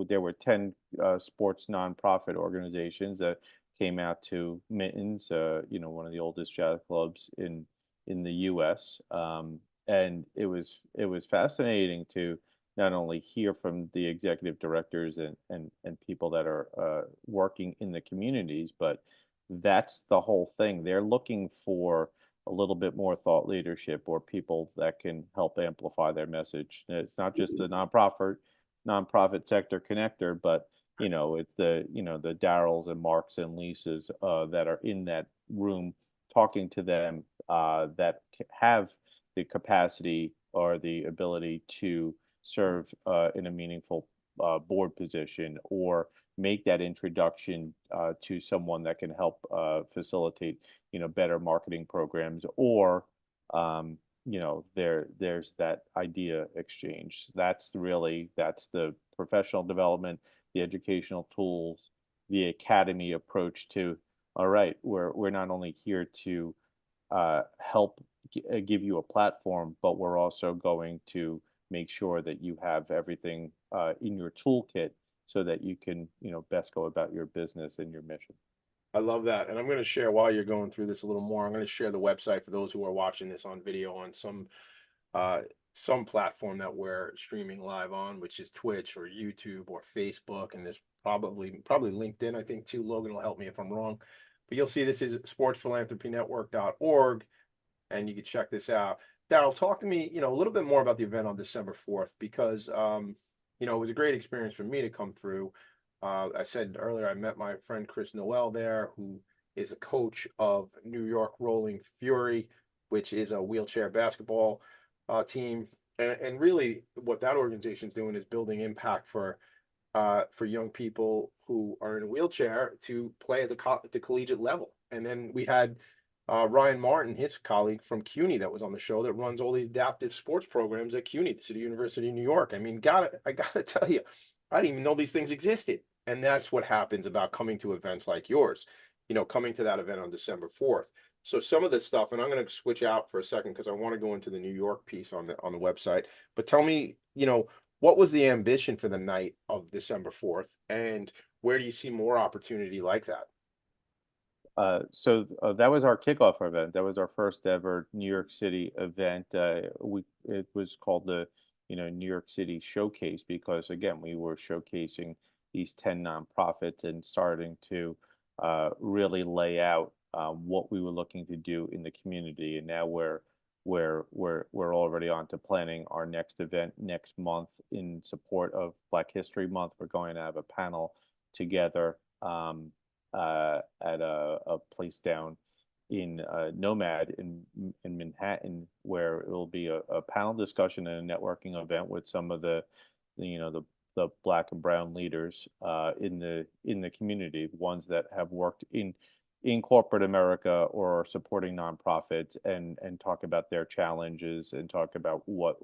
There were 10 sports nonprofit organizations that came out to Mittens, one of the oldest yacht clubs in the U.S. And it was fascinating to not only hear from the executive directors and people that are working in the communities, but that's the whole thing. They're looking for a little bit more thought leadership or people that can help amplify their message. And it's not just the nonprofit sector connector, but it's the Daryls and Marks and Lisas that are in that room talking to them that have the capacity or the ability to serve in a meaningful board position or make that introduction to someone that can help facilitate better marketing programs, or there's that idea exchange. That's the professional development, the educational tools, the academy approach to, all right, we're not only here to help give you a platform, but we're also going to make sure that you have everything in your toolkit so that you can best go about your business and your mission. I love that. And I'm going to share, while you're going through this a little more, I'm going to share the website for those who are watching this on video on some platform that we're streaming live on, which is Twitch or YouTube or Facebook. And there's probably LinkedIn, I think, too. Logan will help me if I'm wrong. But you'll see this is sportsphilanthropynetwork.org, and you can check this out. Daryl, talk to me, a little bit more about the event on December 4th, because, it was a great experience for me to come through. I said earlier, I met my friend Chris Noel there, who is a coach of New York Rolling Fury, which is a wheelchair basketball team. And really what that organization is doing is building impact for young people who are in a wheelchair to play at the collegiate level. And then we had Ryan Martin, his colleague from CUNY that was on the show, that runs all the adaptive sports programs at CUNY, the City University of New York. I mean, I gotta tell you, I didn't even know these things existed. And that's what happens about coming to events like yours, coming to that event on December 4th. So some of this stuff, and I'm going to switch out for a second because I want to go into the New York piece on the website. But tell me, what was the ambition for the night of December 4th, and where do you see more opportunity like that? So that was our kickoff event. That was our first ever New York City event. It was called the New York City Showcase because again we were showcasing these 10 nonprofits and starting to really lay out what we were looking to do in the community. And now we're already on to planning our next event next month in support of Black History Month. We're going to have a panel together at a place down in Nomad in Manhattan, where it will be a panel discussion and a networking event with some of the Black and brown leaders in the community, ones that have worked in corporate America or supporting nonprofits, and talk about their challenges and talk about what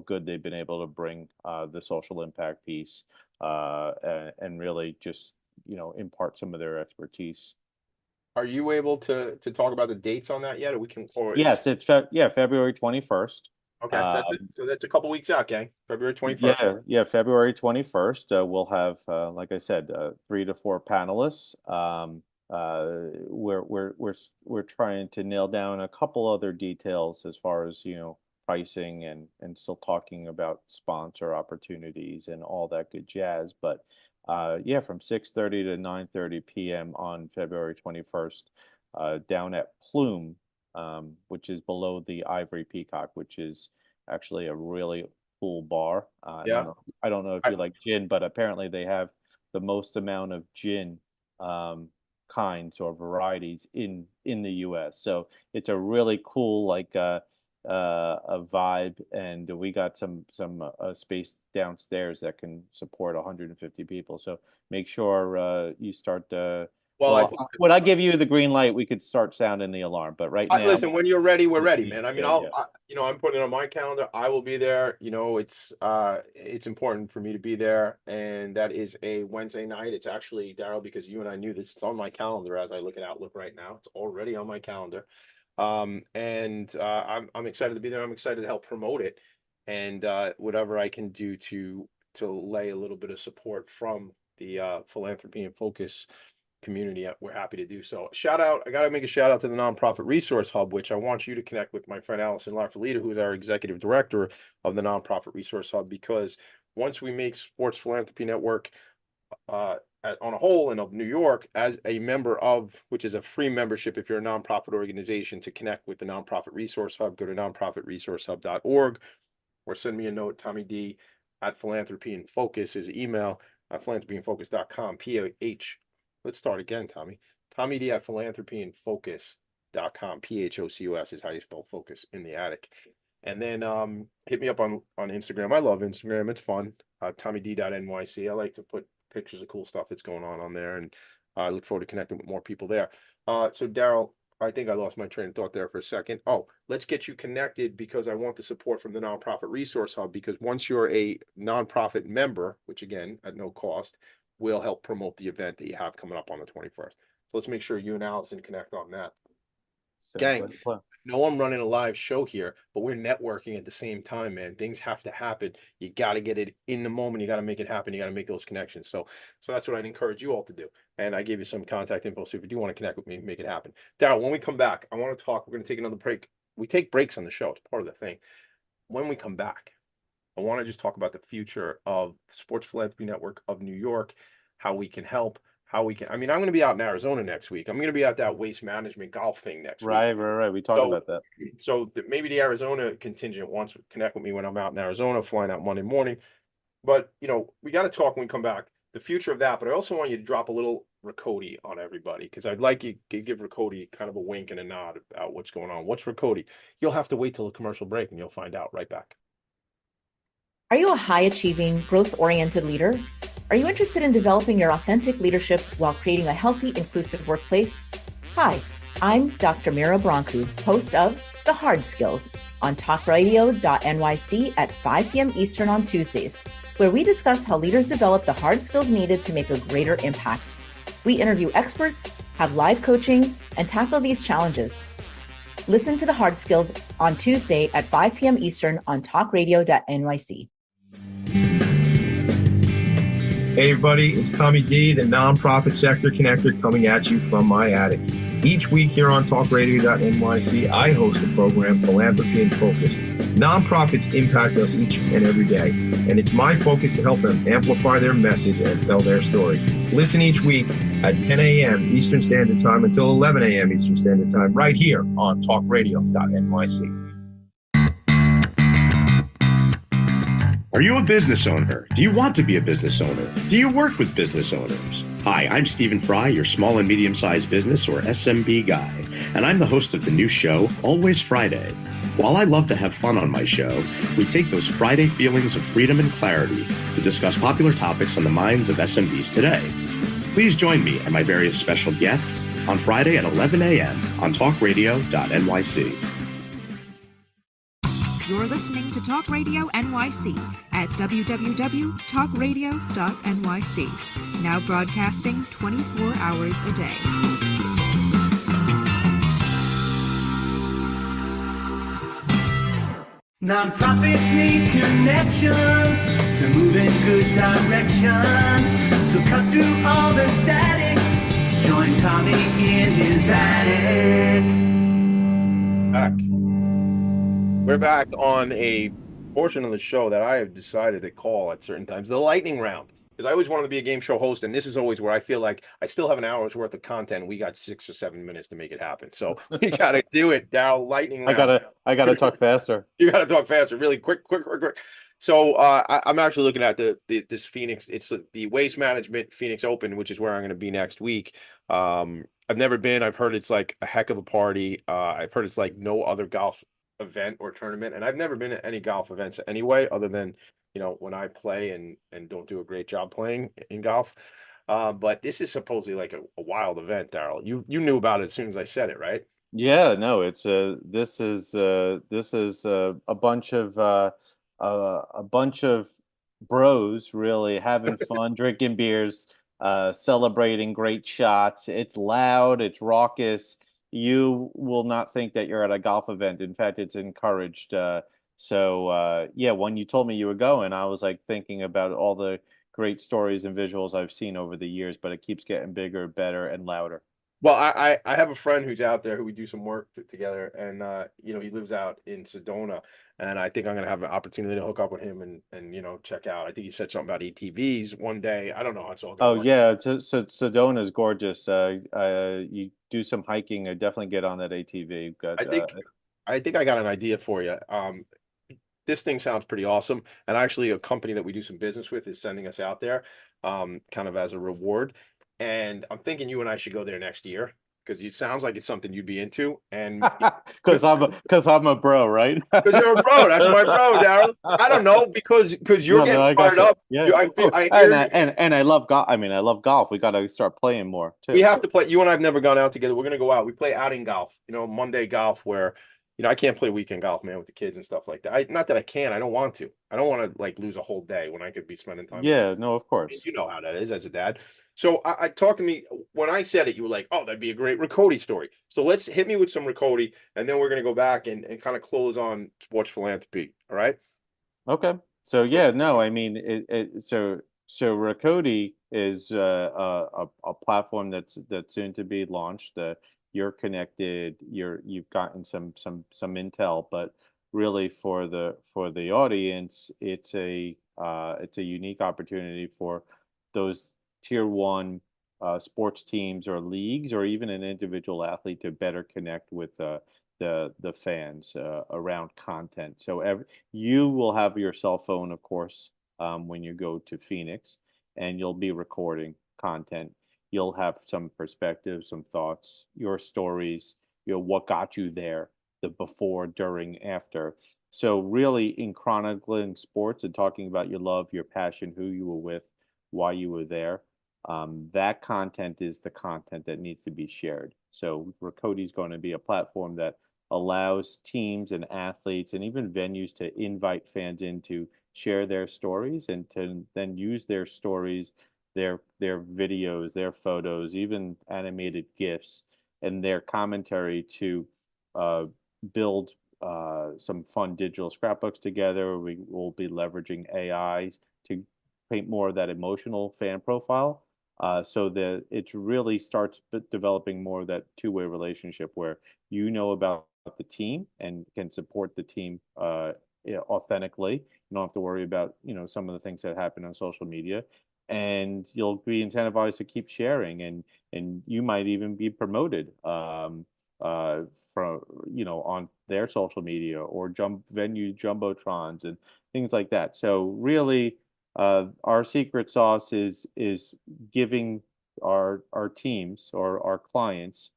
good they've been able to bring the social impact piece, and really just impart some of their expertise. Are you able to talk about the dates on that yet, or we can? Yes, it's February 21st. Okay, so that's it. So that's a couple weeks out, gang. February 21st. Yeah, February 21st. We'll have, like I said, 3 to 4 panelists. We're trying to nail down a couple other details as far as pricing and still talking about sponsor opportunities and all that good jazz. But from 6:30 to 9:30 p.m. on February 21st, down at Plume, which is below the Ivory Peacock, which is actually a really cool bar. I don't know if you like gin, but apparently they have the most amount of gin kinds or varieties in the U.S. So it's a really cool a vibe, and we got some space downstairs that can support 150 people. So make sure you start. When I give you the green light, we could start sounding the alarm. But right now, listen, when you're ready, we're ready, man. I mean, I'm putting it on my calendar. I will be there. It's important for me to be there, and that is a Wednesday night. It's actually, Daryl, because you and I knew this. It's on my calendar as I look at Outlook right now. It's already on my calendar. I'm excited to be there. I'm excited to help promote it, and whatever I can do to lay a little bit of support from the Philanthropy and Phocus community, we're happy to do so. I got to make a shout out to the Nonprofit Resource Hub, which I want you to connect with my friend Allison Larfalita, who is our executive director of the Nonprofit Resource Hub, because once we make Sports Philanthropy Network on a whole and of New York as a member of, which is a free membership if you're a nonprofit organization, to connect with the Nonprofit Resource Hub, go to nonprofitresourcehub.org or send me a note, Tommy D at Philanthropy and Focus is email at philanthropyandfocus.com. Let's start again, Tommy. Tommy D at philanthropyandfocus.com. PHOCUS is how you spell focus in the attic. And then hit me up on Instagram. I love Instagram. It's fun. TommyD.NYC. I like to put pictures of cool stuff that's going on there, and I look forward to connecting with more people there. So Daryl, I think I lost my train of thought there for a second. Oh, let's get you connected, because I want the support from the Nonprofit Resource Hub, because once you're a nonprofit member, which again, at no cost, will help promote the event that you have coming up on the 21st. So let's make sure you and Allison connect on that. Gang, no, I'm running a live show here, but we're networking at the same time, man. Things have to happen. You got to get it in the moment. You got to make it happen. You got to make those connections. So that's what I'd encourage you all to do. And I gave you some contact info. So if you do want to connect with me, make it happen. Daryl, when we come back, I want to talk. We're going to take another break. We take breaks on the show. It's part of the thing. When we come back, I want to just talk about the future of the Sports Philanthropy Network of New York, how we can help. I'm going to be out in Arizona next week. I'm going to be at that waste management golf thing next week. Right. We talked about that. So maybe the Arizona contingent wants to connect with me when I'm out in Arizona, flying out Monday morning. But, we got to talk when we come back, the future of that. But I also want you to drop a little Rakoti on everybody, because I'd like you to give Rakoti kind of a wink and a nod about what's going on. What's Rakoti? You'll have to wait till a commercial break and you'll find out. Right back. Are you a high-achieving, growth-oriented leader? Are you interested in developing your authentic leadership while creating a healthy, inclusive workplace? Hi, I'm Dr. Mira Broncu, host of The Hard Skills on talkradio.nyc at 5 p.m. Eastern on Tuesdays, where we discuss how leaders develop the hard skills needed to make a greater impact. We interview experts, have live coaching, and tackle these challenges. Listen to The Hard Skills on Tuesday at 5 p.m. Eastern on talkradio.nyc. Hey everybody, it's Tommy D, the nonprofit sector connector, coming at you from my attic. Each week here on talkradio.nyc, I host a program, Philanthropy and Focus. Nonprofits impact us each and every day, and it's my focus to help them amplify their message and tell their story. Listen each week at 10 a.m. Eastern Standard Time until 11 a.m. Eastern Standard Time, right here on talkradio.nyc. Are you a business owner? Do you want to be a business owner? Do you work with business owners? Hi, I'm Stephen Fry, your small and medium-sized business or SMB guy, and I'm the host of the new show, Always Friday. While I love to have fun on my show, we take those Friday feelings of freedom and clarity to discuss popular topics on the minds of SMBs today. Please join me and my various special guests on Friday at 11 a.m. on talkradio.nyc. You're listening to Talk Radio NYC at www.talkradio.nyc. Now broadcasting 24 hours a day. Nonprofits need connections to move in good directions. So cut through all the static. Join Tommy in his attic. Back. We're back on a portion of the show that I have decided to call at certain times the lightning round. Because I always wanted to be a game show host, and this is always where I feel like I still have an hour's worth of content. We got 6 or 7 minutes to make it happen. So we got to do it, Daryl. Lightning round. I gotta talk faster. You got to talk faster, really quick. So I'm actually looking at this Phoenix. It's the Waste Management Phoenix Open, which is where I'm going to be next week. I've never been. I've heard it's like a heck of a party. I've heard it's like no other golf event or tournament, and I've never been at any golf events anyway, other than when I play and don't do a great job playing in golf. But this is supposedly like a wild event, Daryl. You knew about it as soon as I said it, right? Yeah, no, it's this is a bunch of bros really having fun, drinking beers, celebrating great shots. It's loud, it's raucous. You will not think that you're at a golf event. In fact, it's encouraged. Yeah, when you told me you were going, I was like thinking about all the great stories and visuals I've seen over the years, but it keeps getting bigger, better, and louder. Well, I have a friend who's out there who we do some work together, and he lives out in Sedona, and I think I'm gonna have an opportunity to hook up with him and check out. I think he said something about ATVs one day. I don't know how it's all going. Oh yeah, so Sedona is gorgeous. You do some hiking, definitely get on that ATV. But, I think I got an idea for you. This thing sounds pretty awesome, and actually, a company that we do some business with is sending us out there, kind of as a reward. And I'm thinking you and I should go there next year because it sounds like it's something you'd be into. And because I'm a bro, right? Because you're a bro. That's my bro, Daryl. I don't know because you're getting fired up. Yeah. And I love golf. I mean, I love golf. We got to start playing more too. We have to play. You and I have never gone out together. We're gonna go out. We play outing golf. Monday golf where. I can't play weekend golf, man, with the kids and stuff like that. Not that I can. I don't want to. I don't want to like lose a whole day when I could be spending time. Yeah, no, of course. You know how that is as a dad. So I talked to me when I said it. You were like, "Oh, that'd be a great Riccoti story." So let's hit me with some Riccoti, and then we're gonna go back and kind of close on sports philanthropy. All right. Okay. So yeah, no, I mean, so Riccoti is a platform that's soon to be launched. You're connected. You've gotten some intel, but really for the audience, it's a unique opportunity for those tier one sports teams or leagues, or even an individual athlete to better connect with the fans around content. So you will have your cell phone, of course, when you go to Phoenix, and you'll be recording content. You'll have some perspectives, some thoughts, your stories, what got you there, the before, during, after. So really in chronicling sports and talking about your love, your passion, who you were with, why you were there, that content is the content that needs to be shared. So Rakoti is going to be a platform that allows teams and athletes and even venues to invite fans in to share their stories and to then use their stories, their videos, their photos, even animated GIFs, and their commentary to uh, build some fun digital scrapbooks together. We will be leveraging AI to paint more of that emotional fan profile, so that it really starts developing more of that two-way relationship where you know about the team and can support the team authentically. You don't have to worry about some of the things that happen on social media, and you'll be incentivized to keep sharing, and you might even be promoted uh, from on their social media or venue jumbotrons and things like that. So really, our secret sauce is giving our teams or our clients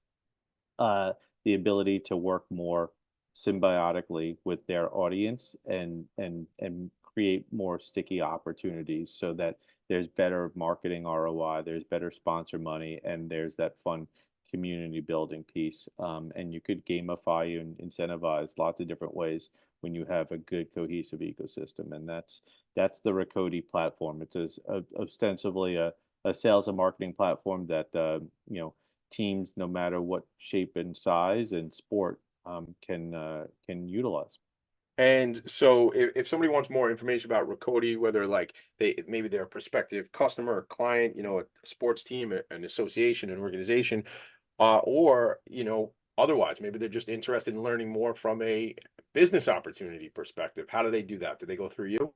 uh, the ability to work more symbiotically with their audience and create more sticky opportunities so that there's better marketing ROI, there's better sponsor money, and there's that fun community building piece. And you could gamify and incentivize lots of different ways when you have a good cohesive ecosystem, and that's the Rakoti platform. It's ostensibly a sales and marketing platform that teams, no matter what shape and size and sport, can utilize. And so if somebody wants more information about Rakoti, whether like maybe they're a prospective customer or client, a sports team, an association, an organization, or otherwise, maybe they're just interested in learning more from a business opportunity perspective. How do they do that? Do they go through you?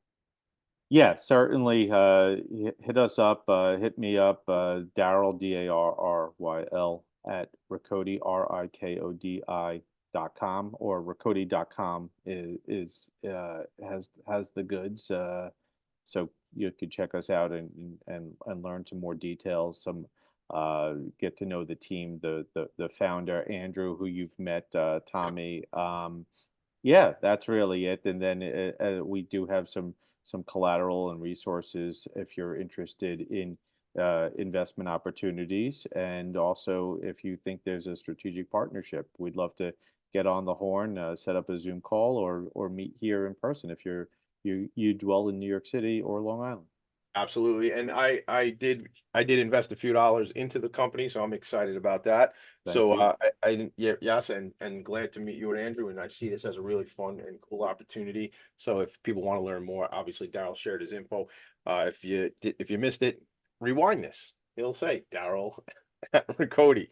Yeah, certainly. Hit us up. Hit me up. Daryl Darryl at Rakodi RIKODI.com, or Rakodi.com has the goods. So you could check us out and learn some more details. Get to know the team, the founder Andrew, who you've met, Tommy. Yeah, that's really it. And then we do have some collateral and resources if you're interested in investment opportunities, and also if you think there's a strategic partnership. We'd love to get on the horn, set up a Zoom call, or meet here in person if you dwell in New York City or Long Island. Absolutely. And I did invest a few dollars into the company, so I'm excited about that. Thank So you. yes, and glad to meet you and Andrew. And I see this as a really fun and cool opportunity. So if people want to learn more, obviously Daryl shared his info. If you missed it, rewind this. He'll say Daryl Cody.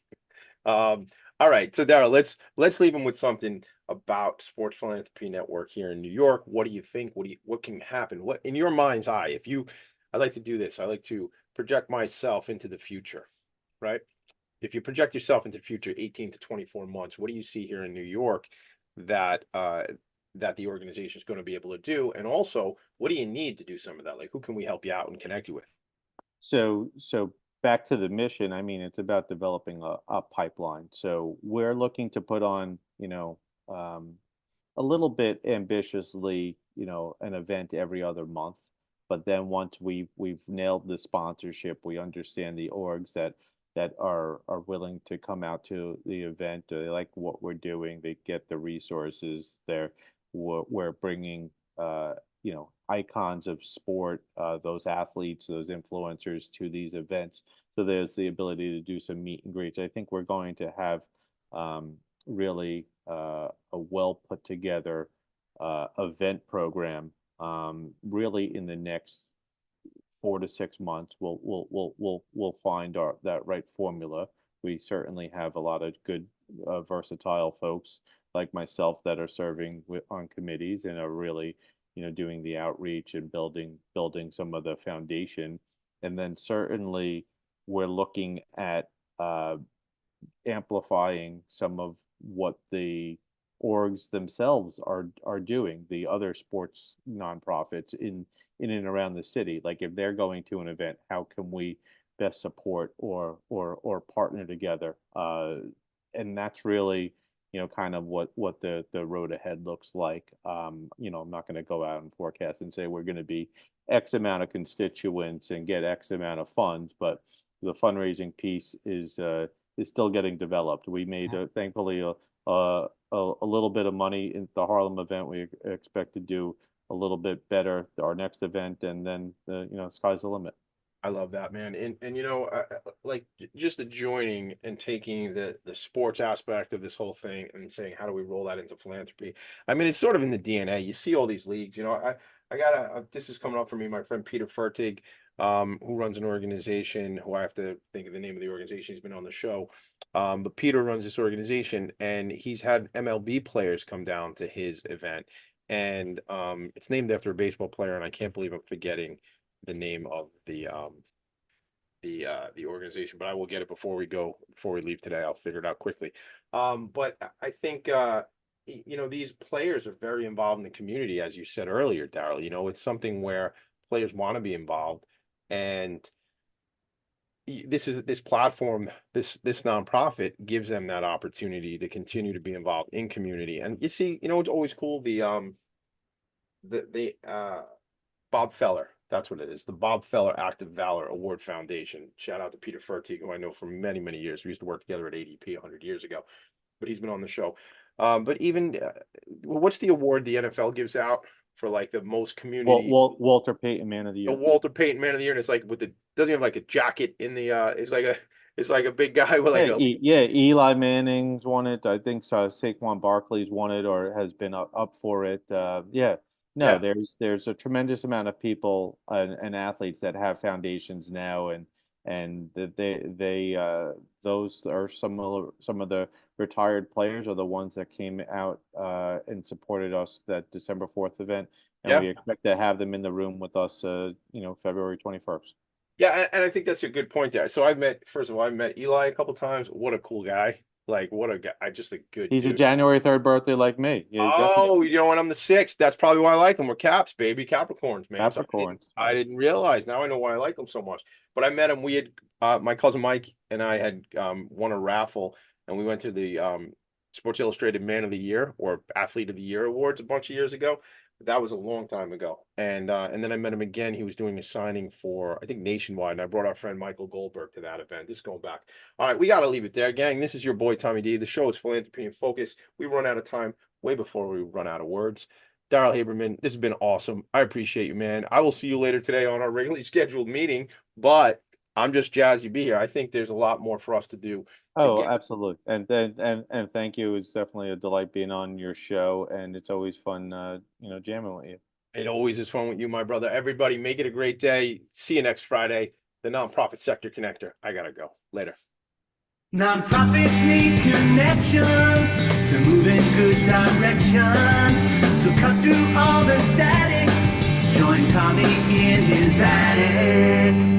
All right, so Daryl, let's leave him with something about Sports Philanthropy Network here in New York. What do you think? What can happen? What in your mind's eye? I like to do this. I like to project myself into the future, right? If you project yourself into the future, 18 to 24 months, what do you see here in New York that that the organization is going to be able to do? And also, what do you need to do some of that? Like, who can we help you out and connect you with? So back to the mission. I mean, it's about developing a pipeline. So we're looking to put on, um, a little bit ambitiously, an event every other month. But then once we've nailed the sponsorship, we understand the orgs that are willing to come out to the event. They like what we're doing. They get the resources. We're bringing icons of sport, those athletes, those influencers to these events. So there's the ability to do some meet and greets. I think we're going to have really a well put together event program. Really, in the next 4 to 6 months, we'll find that right formula. We certainly have a lot of good, versatile folks like myself that are serving on committees and are really, doing the outreach and building some of the foundation. And then certainly we're looking at amplifying some of what the orgs themselves are doing, the other sports nonprofits in and around the city. Like if they're going to an event, how can we best support or partner together? And that's really, kind of what the road ahead looks like. I'm not going to go out and forecast and say we're going to be X amount of constituents and get X amount of funds, but the fundraising piece is still getting developed. We made thankfully a little bit of money in the Harlem event. We expect to do a little bit better our next event, and then sky's the limit. I love that, man. And like just the joining and taking the sports aspect of this whole thing and saying, how do we roll that into philanthropy? I mean, it's sort of in the DNA. You see all these leagues, I got this is coming up for me, my friend Peter Fertig, who runs an organization who I have to think of the name of the organization. He's been on the show. But Peter runs this organization, and he's had MLB players come down to his event. And it's named after a baseball player, and I can't believe I'm forgetting the name of the organization, but I will get it before we leave today. I'll figure it out quickly. But I think these players are very involved in the community, as you said earlier, Daryl. It's something where players want to be involved, and this platform, this nonprofit gives them that opportunity to continue to be involved in community. And you see, it's always cool. The Bob Feller, that's what it is. The Bob Feller Active Valor Award Foundation. Shout out to Peter Fertig, who I know for many, many years. We used to work together at ADP 100 years ago, but he's been on the show. But even, what's the award the NFL gives out for like the most community? Walter Payton Man of the Year. The Walter Payton Man of the Year, and it's like doesn't have like a jacket in the. It's like a big guy with like Eli Manning's won it. I think Saquon Barkley's won it or has been up for it. There's a tremendous amount of people and athletes that have foundations now, and they those are some of the retired players are the ones that came out and supported us that December 4th event, and we expect to have them in the room with us February 21st. Yeah, and I think that's a good point there. So I met Eli a couple times. What a cool guy. Like, what a guy. Just a good He's dude. a January 3rd birthday like me. Yeah, when I'm the 6th, that's probably why I like him. We're Caps, baby. Capricorns, man. Capricorns. So I didn't realize. Now I know why I like him so much. But I met him. We had, my cousin Mike and I had won a raffle, and we went to the Sports Illustrated Man of the Year or Athlete of the Year awards a bunch of years ago. That was a long time ago. And then I met him again. He was doing a signing for, I think, Nationwide. And I brought our friend Michael Goldberg to that event. Just going back. All right, we got to leave it there, gang. This is your boy, Tommy D. The show is Philanthropy and Focus. We run out of time way before we run out of words. Daryl Haberman, this has been awesome. I appreciate you, man. I will see you later today on our regularly scheduled meeting, but I'm just jazzed you be here. I think there's a lot more for us to do. Absolutely. And thank you. It's definitely a delight being on your show, and it's always fun, jamming with you. It always is fun with you, my brother. Everybody, make it a great day. See you next Friday. The Nonprofit Sector Connector. I gotta go. Later. Nonprofits need connections to move in good directions. So cut through all the static. Join Tommy in his attic.